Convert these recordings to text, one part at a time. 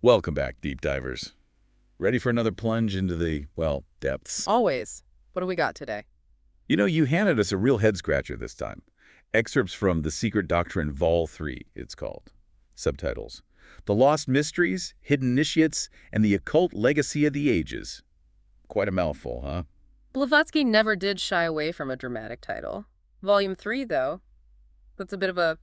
Welcome back, deep divers. Ready for another plunge into the, well, depths? Always. What do we got today? You know, you handed us a real head-scratcher this time. Excerpts from The Secret Doctrine, Vol. 3, it's called. Subtitles: The Lost Mysteries, Hidden Initiates, and the Occult Legacy of the Ages. Quite a mouthful, huh? Blavatsky never did shy away from a dramatic title. Volume 3, though, that's a bit of a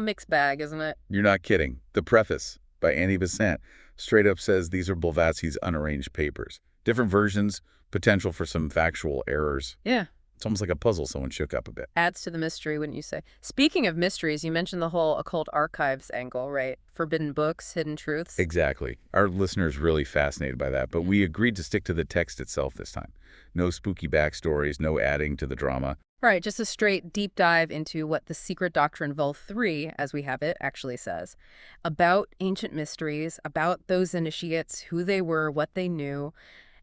mixed bag, isn't it? You're not kidding. The preface, by Annie Besant, straight up says these are Blavatsky's unarranged papers. Different versions, potential for some factual errors. Yeah. It's almost like a puzzle someone shook up a bit. Adds to the mystery, wouldn't you say? Speaking of mysteries, you mentioned the whole Occult Archives angle, right? Forbidden books, hidden truths. Exactly. Our listeners really fascinated by that, but we agreed to stick to the text itself this time. No spooky backstories, no adding to the drama. Right, just a straight deep dive into what the Secret Doctrine Vol. 3, as we have it, actually says. About ancient mysteries, about those initiates, who they were, what they knew,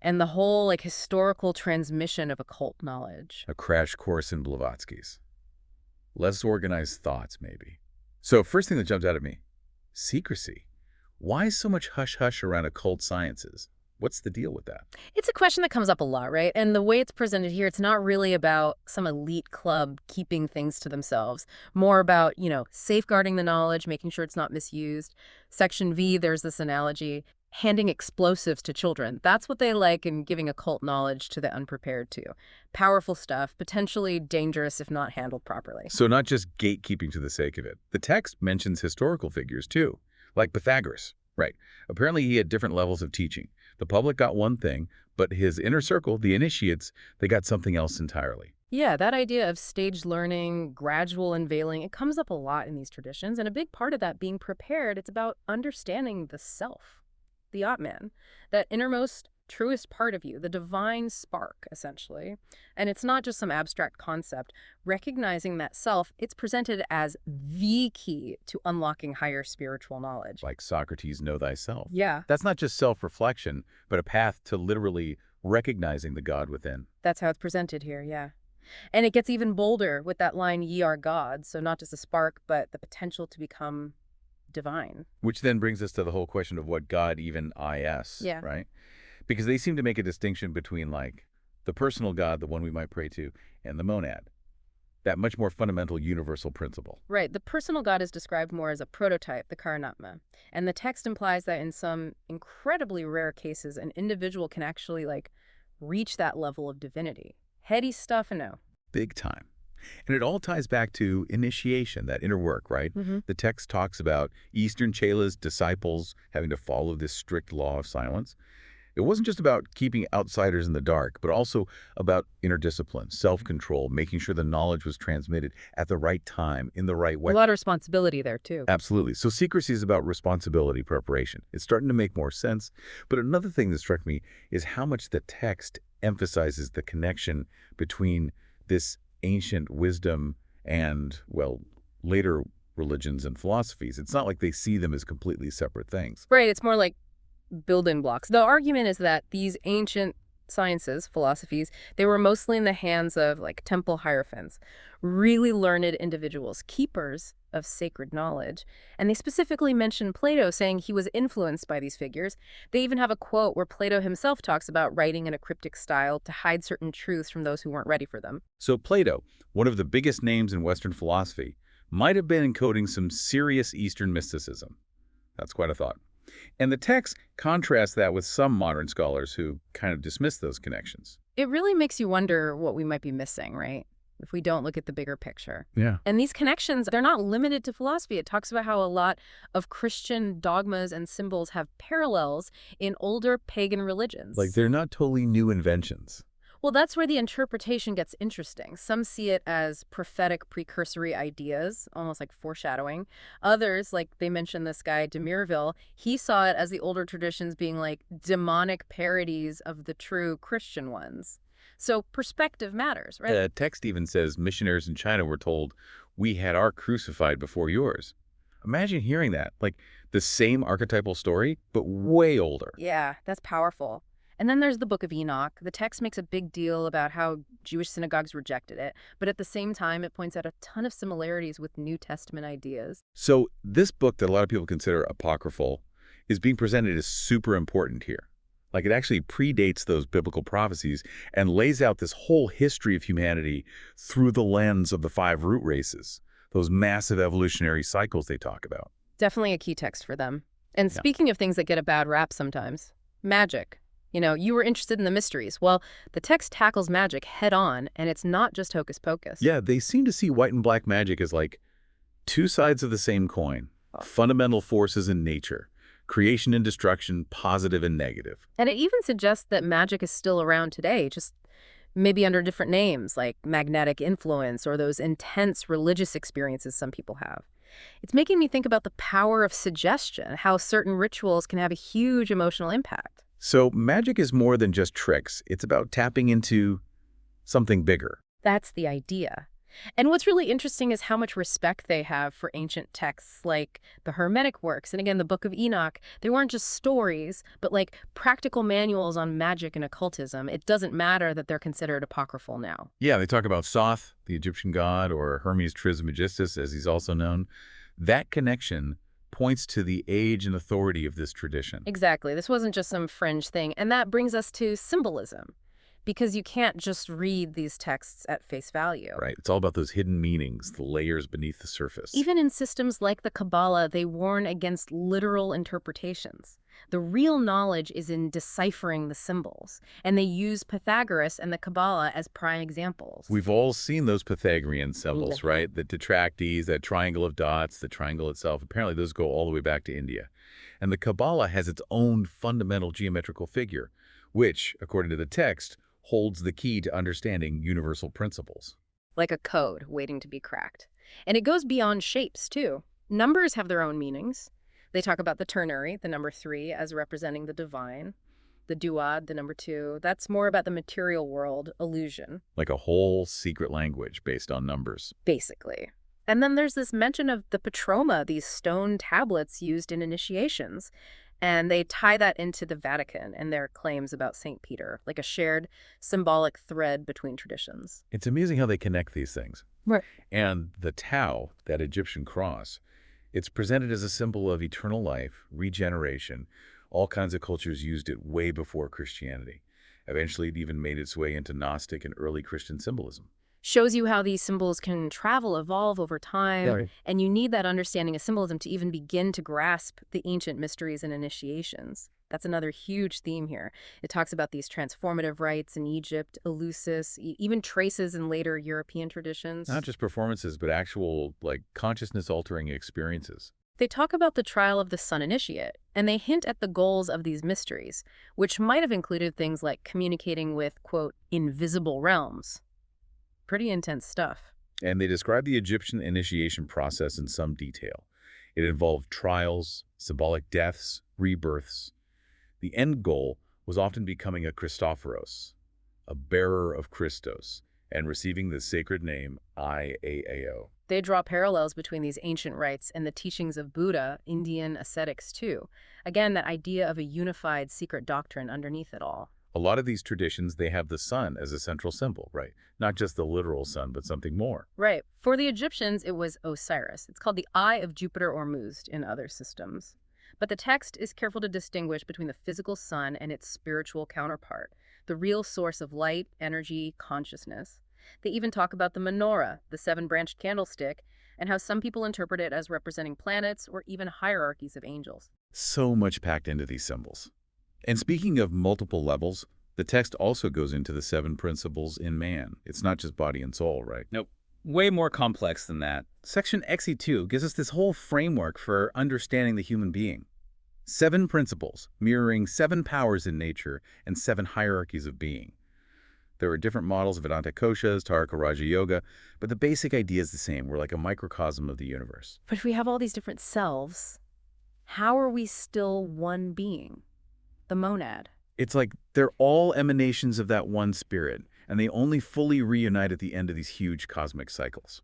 and the whole historical transmission of occult knowledge. A crash course in Blavatsky's. Less organized thoughts, maybe. So first thing that jumped out at me, secrecy. Why so much hush-hush around occult sciences? What's the deal with that? It's a question that comes up a lot, right? And the way it's presented here, it's not really about some elite club keeping things to themselves. More about, safeguarding the knowledge, making sure it's not misused. Section V, there's this analogy, handing explosives to children. That's what they like in giving occult knowledge to the unprepared too. Powerful stuff, potentially dangerous if not handled properly. So not just gatekeeping to the sake of it. The text mentions historical figures too, like Pythagoras. Right. Apparently he had different levels of teaching. The public got one thing, but his inner circle, the initiates, they got something else entirely. Yeah, that idea of staged learning, gradual unveiling, it comes up a lot in these traditions. And a big part of that being prepared, it's about understanding the self, the Atman, that innermost, truest part of you, the divine spark, essentially. And it's not just some abstract concept. Recognizing that self, it's presented as the key to unlocking higher spiritual knowledge. Like Socrates, know thyself. Yeah, That's not just self-reflection, but a path to literally recognizing the God within. that's how it's presented here, yeah. And it gets even bolder with that line, ye are gods. So not just a spark, but the potential to become divine. Which then brings us to the whole question of what God even is, Yeah. right? Because they seem to make a distinction between, like, the personal God, the one we might pray to, and the monad. That much more fundamental universal principle. Right. The personal God is described more as a prototype, the Karanatma. And the text implies that in some incredibly rare cases, an individual can actually, reach that level of divinity. Heady stuff, no. Big time. And it all ties back to initiation, that inner work, right? The text talks about Eastern Chela's disciples having to follow this strict law of silence. It wasn't just about keeping outsiders in the dark, but also about inner discipline, self-control, making sure the knowledge was transmitted at the right time, in the right way. A lot of responsibility there, too. Absolutely. So secrecy is about responsibility preparation. It's starting to make more sense. But another thing that struck me is how much the text emphasizes the connection between this ancient wisdom and, well, later religions and philosophies. It's not like they see them as completely separate things. Right. It's more like building blocks. The argument is that these ancient sciences, philosophies, they were mostly in the hands of temple hierophants, really learned individuals, keepers of sacred knowledge. And they specifically mention Plato, saying he was influenced by these figures. They even have a quote where Plato himself talks about writing in a cryptic style to hide certain truths from those who weren't ready for them. So Plato, one of the biggest names in Western philosophy, might have been encoding some serious Eastern mysticism. That's quite a thought. And the text contrasts that with some modern scholars who kind of dismiss those connections. It really makes you wonder what we might be missing, right? If we don't look at the bigger picture. Yeah. And these connections, they're not limited to philosophy. It talks about how a lot of Christian dogmas and symbols have parallels in older pagan religions. Like they're not totally new inventions. Well, that's where the interpretation gets interesting. Some see it as prophetic precursory ideas, almost like foreshadowing. Others, like they mentioned this guy, de Mirville, he saw it as the older traditions being like demonic parodies of the true Christian ones. So perspective matters, right? The text even says missionaries in China were told, we had our crucified before yours. Imagine hearing that, like the same archetypal story, but way older. Yeah, that's powerful. And then there's the Book of Enoch. The text makes a big deal about how Jewish synagogues rejected it, but at the same time, it points out a ton of similarities with New Testament ideas. So this book that a lot of people consider apocryphal is being presented as super important here. Like, it actually predates those biblical prophecies and lays out this whole history of humanity through the lens of the 5 root races, those massive evolutionary cycles they talk about. Definitely a key text for them. And Yeah. speaking of things that get a bad rap sometimes, magic. You were interested in the mysteries. Well, the text tackles magic head on, and it's not just hocus pocus. Yeah, they seem to see white and black magic as like 2 sides of the same coin, fundamental forces in nature, creation and destruction, positive and negative. And it even suggests that magic is still around today, just maybe under different names, like magnetic influence or those intense religious experiences some people have. It's making me think about the power of suggestion, how certain rituals can have a huge emotional impact. So magic is more than just tricks. It's about tapping into something bigger. That's the idea. And what's really interesting is how much respect they have for ancient texts like the Hermetic works and again the Book of Enoch. They weren't just stories, but like practical manuals on magic and occultism. It doesn't matter that they're considered apocryphal now. Yeah, they talk about Thoth, the Egyptian god, or Hermes Trismegistus, as he's also known. That connection points to the age and authority of this tradition. Exactly. This wasn't just some fringe thing. And that brings us to symbolism, because you can't just read these texts at face value. Right. It's all about those hidden meanings, the layers beneath the surface. Even in systems like the Kabbalah, they warn against literal interpretations. The real knowledge is in deciphering the symbols, and they use Pythagoras and the Kabbalah as prime examples. We've all seen those Pythagorean symbols, right? The detractees, that triangle of dots, the triangle itself. Apparently, those go all the way back to India. And the Kabbalah has its own fundamental geometrical figure, which, according to the text, holds the key to understanding universal principles. Like a code waiting to be cracked. And it goes beyond shapes, too. Numbers have their own meanings. They talk about the ternary, the number 3, as representing the divine. The duad, the number 2, that's more about the material world, illusion. Like a whole secret language based on numbers. Basically. And then there's this mention of the Petrovna, these stone tablets used in initiations. And they tie that into the Vatican and their claims about St. Peter, like a shared symbolic thread between traditions. It's amazing how they connect these things. Right. And the Tau, that Egyptian cross, it's presented as a symbol of eternal life, regeneration. All kinds of cultures used it way before Christianity. Eventually, it even made its way into Gnostic and early Christian symbolism. Shows you how these symbols can travel, evolve over time, Right. and you need that understanding of symbolism to even begin to grasp the ancient mysteries and initiations. That's another huge theme here. It talks about these transformative rites in Egypt, Eleusis, even traces in later European traditions. Not just performances, but actual, like, consciousness-altering experiences. They talk about the trial of the sun initiate, and they hint at the goals of these mysteries, which might have included things like communicating with, quote, invisible realms. Pretty intense stuff. And they describe the Egyptian initiation process in some detail. It involved trials, symbolic deaths, rebirths. The end goal was often becoming a Christophoros, a bearer of Christos, and receiving the sacred name IAAO. They draw parallels between these ancient rites and the teachings of Buddha, Indian ascetics too. Again, that idea of a unified secret doctrine underneath it all. A lot of these traditions, they have the sun as a central symbol, right? Not just the literal sun, but something more. Right. For the Egyptians, it was Osiris. It's called the Eye of Jupiter or Muz in other systems. But the text is careful to distinguish between the physical sun and its spiritual counterpart, the real source of light, energy, consciousness. They even talk about the menorah, the 7-branched candlestick, and how some people interpret it as representing planets or even hierarchies of angels. So much packed into these symbols. And speaking of multiple levels, the text also goes into the 7 principles in man. It's not just body and soul, right? Nope. Way more complex than that. Section XE2 gives us this whole framework for understanding the human being. 7 principles, mirroring 7 powers in nature and 7 hierarchies of being. There are different models of Vedanta koshas, Taraka Raja Yoga, but the basic idea is the same. We're like a microcosm of the universe. But if we have all these different selves, how are we still one being? The monad. It's like they're all emanations of that one spirit, and they only fully reunite at the end of these huge cosmic cycles.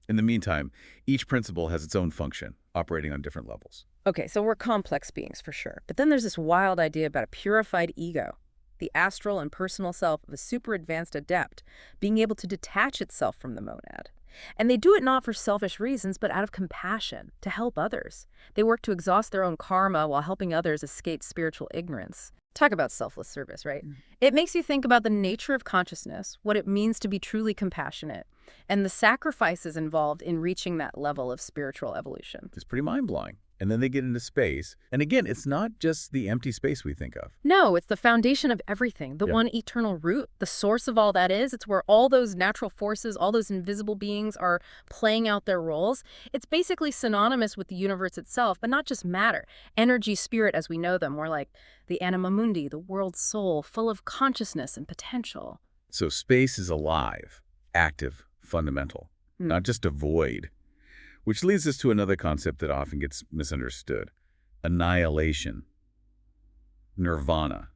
In the meantime, each principle has its own function, operating on different levels. Okay, so we're complex beings for sure. But then there's this wild idea about a purified ego, the astral and personal self of a super advanced adept being able to detach itself from the monad. And they do it not for selfish reasons, but out of compassion, to help others. They work to exhaust their own karma while helping others escape spiritual ignorance. Talk about selfless service, right? It makes you think about the nature of consciousness, what it means to be truly compassionate, and the sacrifices involved in reaching that level of spiritual evolution. It's pretty mind-blowing. And then they get into space. And again, it's not just the empty space we think of. No, it's the foundation of everything, the Yeah. one eternal root, the source of all that is. It's where all those natural forces, all those invisible beings are playing out their roles. It's basically synonymous with the universe itself, but not just matter. Energy, spirit as we know them, more like the anima mundi, the world's soul, full of consciousness and potential. So space is alive, active, fundamental, not just a void. Which leads us to another concept that often gets misunderstood: annihilation, nirvana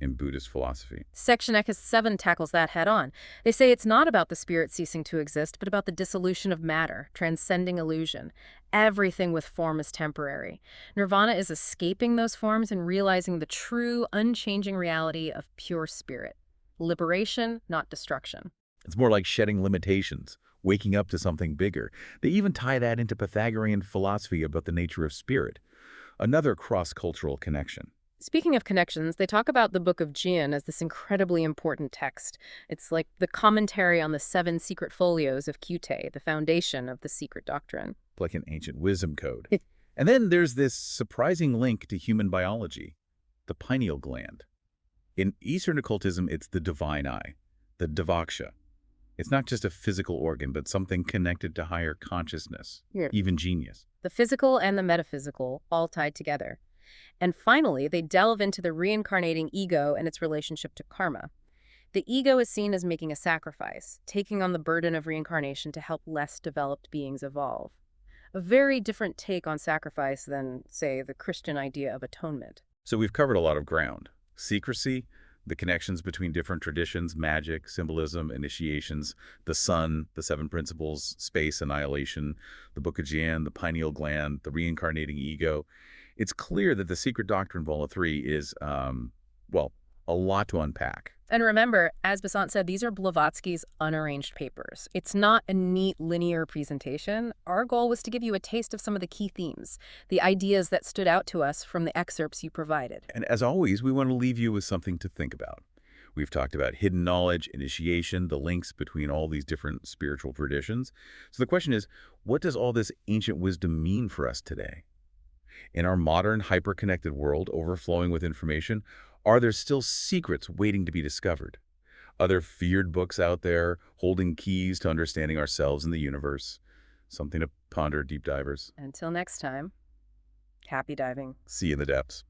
in Buddhist philosophy. Section X7 tackles that head on. They say it's not about the spirit ceasing to exist, but about the dissolution of matter, transcending illusion. Everything with form is temporary. Nirvana is escaping those forms and realizing the true, unchanging reality of pure spirit. Liberation, not destruction. It's more like shedding limitations, waking up to something bigger. They even tie that into Pythagorean philosophy about the nature of spirit, another cross-cultural connection. Speaking of connections, they talk about the Book of Jian as this incredibly important text. It's like the commentary on the 7 secret folios of Kyute, the foundation of the secret doctrine. Like an ancient wisdom code. And then there's this surprising link to human biology, the pineal gland. In Eastern occultism, it's the divine eye, the davaksha. It's not just a physical organ, but something connected to higher consciousness, even genius. The physical and the metaphysical, all tied together. And finally, they delve into the reincarnating ego and its relationship to karma. The ego is seen as making a sacrifice, taking on the burden of reincarnation to help less developed beings evolve. A very different take on sacrifice than, say, the Christian idea of atonement. So we've covered a lot of ground. Secrecy, the connections between different traditions, magic, symbolism, initiations, the sun, the 7 principles, space, annihilation, the Book of Jian, the pineal gland, the reincarnating ego. It's clear that the secret doctrine of all three is, well, a lot to unpack. And remember, as Besant said, these are Blavatsky's unarranged papers. It's not a neat linear presentation. Our goal was to give you a taste of some of the key themes, the ideas that stood out to us from the excerpts you provided. And as always, we want to leave you with something to think about. We've talked about hidden knowledge, initiation, the links between all these different spiritual traditions. So the question is, what does all this ancient wisdom mean for us today? In our modern, hyper-connected world, overflowing with information, are there still secrets waiting to be discovered? Are there feared books out there holding keys to understanding ourselves and the universe? Something to ponder, deep divers. Until next time, happy diving. See you in the depths.